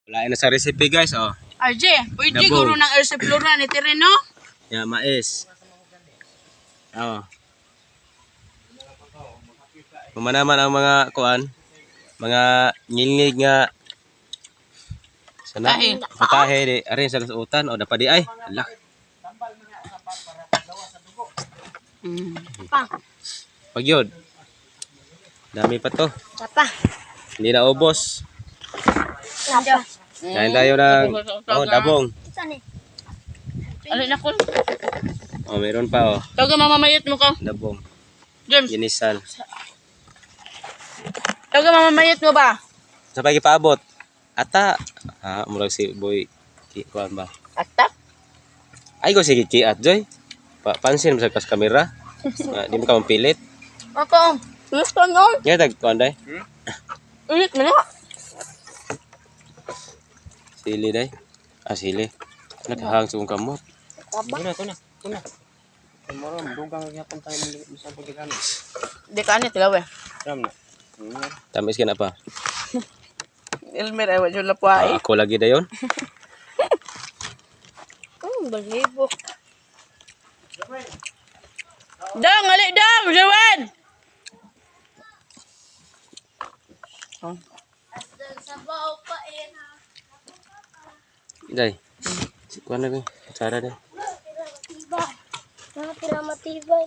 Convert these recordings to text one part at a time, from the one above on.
Wala na sa recipe guys, oh. RJ, pwede Dabong. guro ng ersiflora ni Tereno? Ya, mais. Oh. Kumanaman ang mga kuan, mga ngilig nga sana Tahi. patahe di arin sa utan o napadi ay. Ala. Pagyod. Dami pa to. Tapa. Hindi na ubos. Tapa. Kain tayo ng dabong. Saan eh? Alin na kun. Oh, meron pa oh. Taga mamamayat mo ka. Dabong. James, Ginisan. taga mamamayat mo ba? Sa pagi paabot. Ata. Ha, murag si boy kuan ba? Ata? Ay ko sige kiat joy. Pansin mo sa kas kamera. Di mo ka mapilit. Ako. Gusto nyo? Nga tag kuan day. Ulit mo na. Sili day. Ah sili. Nakahang sa kamot. Tapa. Kuna. Maram dugang gyapon tayo mo sa pagigan. Di ka ani tilaw eh. Ram na. Tamis ka na pa. Elmer ay wala la po ay. Ako lagi dayon. Balibo. Dang, ali dang, Jawan. Oh. Day. Si kuan na cara day. Matibay. Matira matibay.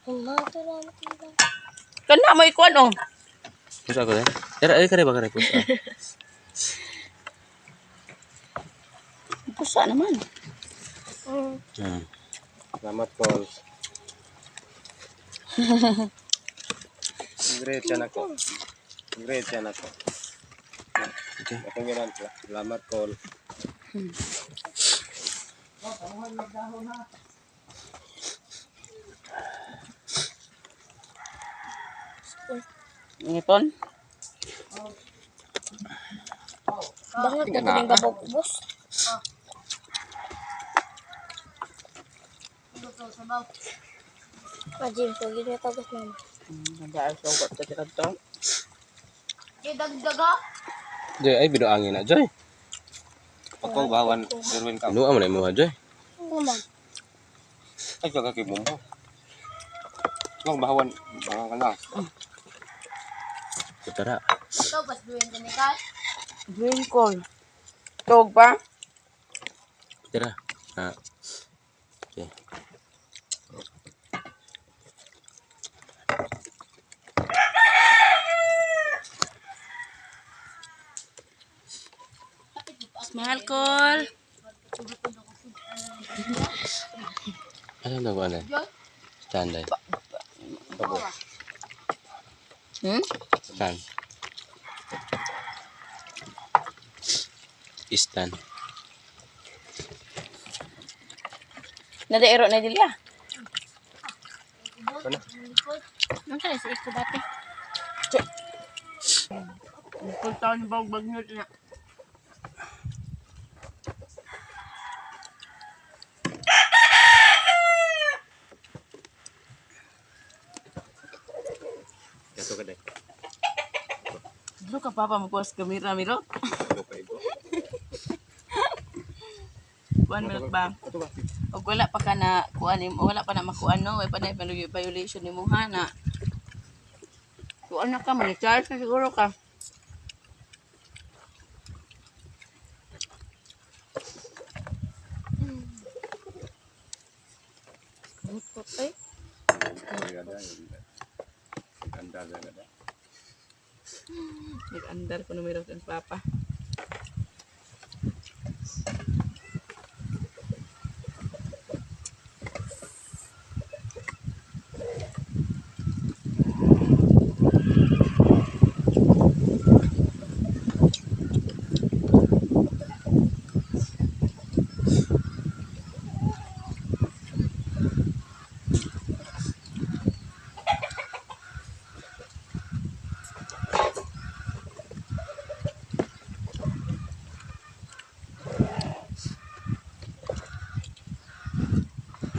Matira matibay. Kana mo ikuan oh. Pusa ko day. Dara ay kare ba kare pusa. Pusa naman. Selamat kol. Great yan ako. Great yan ako. Okay. Ako nga lang. Selamat kol. Ngipon. Bangat na ito yung babog-bos. Ajin, so gini tapos mama. Nagdaan sa ugat sa kanto. Idagdaga? Joy ay bido angin na Joy. Ako bawan Erwin ka. Ano amo na mo Joy? Naman. Ay jaga kay bumbo. Wang bawan mga kana. Putara. Ikaw, bas duwin din ikaw? Green corn. Tog pa? Putara. Ah. Okay. Mahal call. Ano na ko ana? Stand day. Stand. Stand. Nadaero na dilya. Nang kaya sa iko dati. Punta ni bag bag niya. Kato ka day. Dilo ka papa magkuas kamera miro. Kuan milk ba? Og wala pa ka na kuan wala pa na makuan no, way pa na violation ni mo na. Kuan na ka man charge na siguro ka. Putay. Nag-andar ko numero sa papa.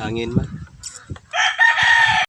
Hangin man.